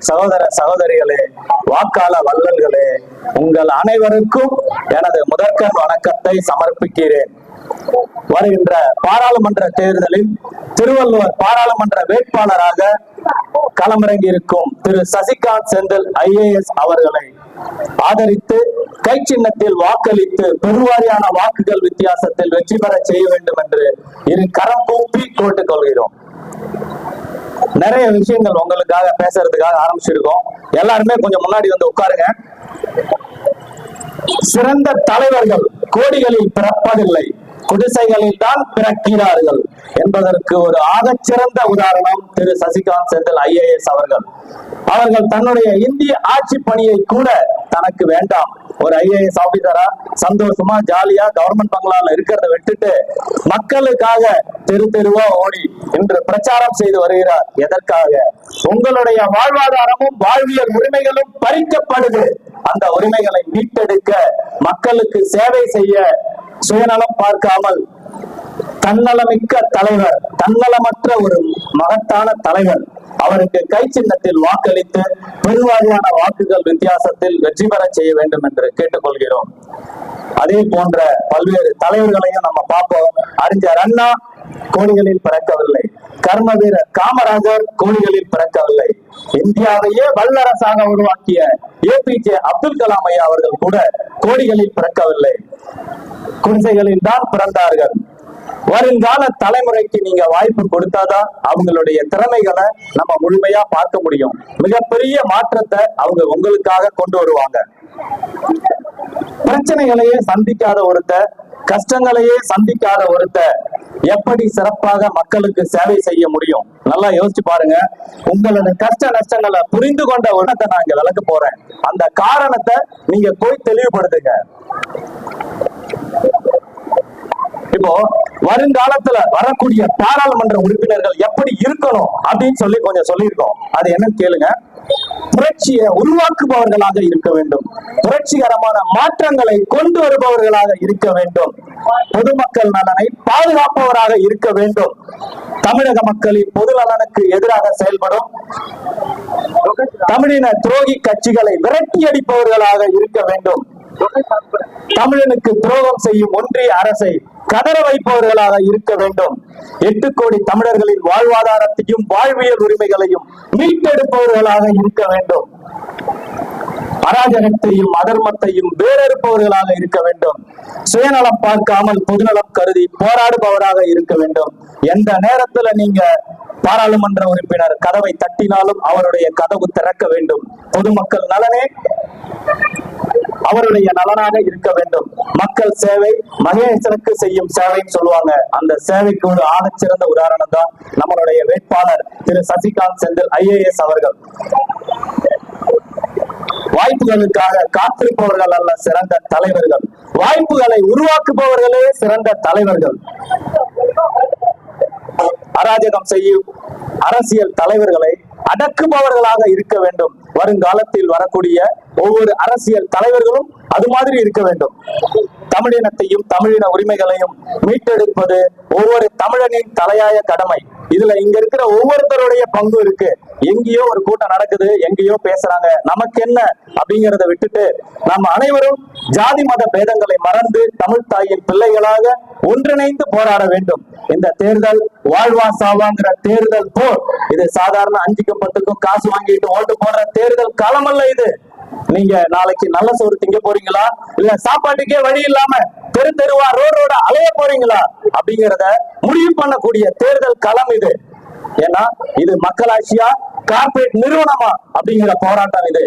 சகோதர சகோதரிகளே, வாக்காள வள்ளல்களே, உங்கள் அனைவருக்கும் எனது முதற்கண் வணக்கத்தை சமர்ப்பிக்கிறேன். வருகின்ற பாராளுமன்ற தேர்தலில் திருவள்ளுவர் பாராளுமன்ற வேட்பாளராக களமிறங்கி இருக்கும் திரு சசிகாந்த் செந்தில் IAS அவர்களை ஆதரித்து கை சின்னத்தில் வாக்களித்து பெருவாரியான வாக்குகள் வித்தியாசத்தில் வெற்றி பெற செய்ய வேண்டும் என்று இரு கரம் கூப்பி கேட்டுக் கொள்கிறோம். நிறைய விஷயங்கள் உங்களுக்காக பேசுறதுக்காக ஆரம்பிச்சிருக்கோம். எல்லாருமே கொஞ்சம் முன்னாடி வந்து உட்காருங்க. சிறந்த தலைவர்கள் கோடிகளில் பிறப்பதில்லை, குடிசைகளில் தான் பிறக்கிறார்கள் என்பதற்கு ஒரு ஆகச்சிறந்த உதாரணம் திரு சசிகாந்த் செந்தில் IAS அவர்கள். அவர்கள் தன்னுடைய இந்திய ஆட்சி பணியை கூட தனக்கு வேண்டாம், ஒரு IAS ஆபீசரா சந்தோஷமா ஜாலியா கவர்மெண்ட் பங்களால இருக்கிறத விட்டுட்டு மக்களுக்காக தெரு தெருவா ஓடி இன்று பிரச்சாரம் செய்து வருகிறார். எதற்காக? உங்களுடைய வாழ்வாதாரமும் வாழ்வியல் உரிமைகளும் பறிக்கப்படுது. அந்த உரிமைகளை மீட்டெடுக்க, மக்களுக்கு சேவை செய்ய சுயநலம் பார்க்காமல் தன்னலமிக்க தலைவர், தன்னலமற்ற ஒரு மகத்தான தலைவர், அவருக்கு கை சின்னத்தில் வாக்களித்து பெருவாரியான வாக்குகள் வித்தியாசத்தில் வெற்றி பெற செய்ய வேண்டும் என்று கேட்டுக்கொள்கிறோம். அதே போன்ற பல்வேறு தலைவர்களையும் நம்ம பார்ப்போம். அறிஞர் அண்ணா கோடிகளில் பிறக்கவில்லை, கர்ம வீரர் காமராஜர் கோடிகளில் பிறக்கவில்லை, இந்தியாவையே வல்லரசாக உருவாக்கிய APJ அப்துல் கலாம் ஐயா அவர்கள் கூட கோடிகளில் பிறக்கவில்லை, குடிசைகளில் தான் பிறந்தார்கள். வருங்கால தலைமுறைக்கு நீங்க வாய்ப்பு கொடுத்தாதான் அவங்களுடைய திறமைகளை நம்ம முழுமையா பார்க்க முடியும். மிகப்பெரிய மாற்றத்தை அவங்க உங்களுக்காக கொண்டு வருவாங்க. பிரச்சனைகளையே சந்திக்காத ஒருத்த, கஷ்டங்களையே சந்திக்காத ஒருத்த எப்படி சிறப்பாக மக்களுக்கு சேவை செய்ய முடியும்? நல்லா யோசிச்சு பாருங்க. உங்களோட கஷ்ட நஷ்டங்களை புரிந்து கொண்ட உடனே நான் இங்க விளக்க போறேன். அந்த காரணத்தை நீங்க போய் தெளிவுபடுத்துங்க. இப்போ வருங்காலத்துல வரக்கூடிய பாராளுமன்ற உறுப்பினர்கள் எப்படி இருக்கணும் அப்படின்னு சொல்லி கொஞ்சம் சொல்லியிருக்கோம். அது என்னன்னு கேளுங்க. புரட்சியை உருவாக்குபவர்களாக இருக்க வேண்டும், புரட்சிகரமான மாற்றங்களை கொண்டு வருபவர்களாக இருக்க வேண்டும், பொதுமக்கள் நலனை பாதுகாப்பவராக இருக்க வேண்டும், தமிழக மக்களின் பொது நலனுக்கு எதிராக செயல்படும் தமிழின துரோகி கட்சிகளை விரட்டி அடிப்பவர்களாக இருக்க வேண்டும், தமிழனுக்கு துரோகம் செய்யும் ஒன்றிய அரசை கதற வைப்பவர்களாக இருக்க வேண்டும், 8 கோடி தமிழர்களின் வாழ்வாதாரத்தையும் வாழ்வியல் உரிமைகளையும் மீட்டெடுப்பவர்களாக இருக்க வேண்டும், அராஜகத்தையும் அதர்மத்தையும் வேறறுப்பவர்களாக இருக்க வேண்டும், சுயநலம் பார்க்காமல் பொதுநலம் கருதி போராடுபவராக இருக்க வேண்டும். எந்த நேரத்துல நீங்க பாராளுமன்ற உறுப்பினர் கதவை தட்டினாலும் அவருடைய கதவு திறக்க வேண்டும். பொதுமக்கள் நலனே அவருடைய நலனாக இருக்க வேண்டும். மக்கள் சேவை மகேசனுக்கு செய்யும் சேவைன்னு சொல்லுவாங்க. அந்த சேவைக்கு ஒரு ஆகச்சிறந்த உதாரணம் தான் நம்மளுடைய வேட்பாளர் திரு சசிகாந்த் செந்தில் IAS அவர்கள். வாய்ப்புகளுக்காக காத்திருப்பவர்கள் அல்ல சிறந்த தலைவர்கள், வாய்ப்புகளை உருவாக்குபவர்களே சிறந்த தலைவர்கள். அராஜகம் செய்யும் அரசியல் தலைவர்களை அடக்குபவர்களாக இருக்க வேண்டும். வருங்காலத்தில் வரக்கூடிய ஒவ்வொரு அரசியல் தலைவர்களும் அது மாதிரி இருக்க வேண்டும். தமிழினத்தையும் தமிழின உரிமைகளையும் மீட்டெடுப்பது ஒவ்வொரு தமிழனின் தலையாய கடமை. இதுல இங்க இருக்கிற ஒவ்வொருத்தருடைய பங்கு இருக்கு. எங்கேயோ ஒரு கூட்டம் நடக்குது, எங்கேயோ பேசுறாங்க, நமக்கு என்ன அப்படிங்கிறத விட்டுட்டு நம்ம அனைவரும் ஜாதி மத பேதங்களை மறந்து தமிழ் தாயின் பிள்ளைகளாக ஒன்றிணைந்து போராட வேண்டும். இந்த தேர்தல் வாழ்வா சாவாங்கிற தேர்தல் போர். இது சாதாரண 5க்கும் 10க்கும் காசு வாங்கிட்டு ஓட்டு போடுற தேர்தல் களம் அல்ல இது. நீங்க நாளைக்கு நல்ல சோறு திங்க போறீங்களா, இல்ல சாப்பாட்டுக்கே வழி இல்லாம தெரு தெருவா ரோட அலைய போறீங்களா அப்படிங்கிறத முடிவு பண்ணக்கூடிய தேர்தல் களம் இது. ஏன்னா இது மக்களாட்சியா கார்பரேட் நிறுவனமா அப்படிங்கிற போராட்டம் இது.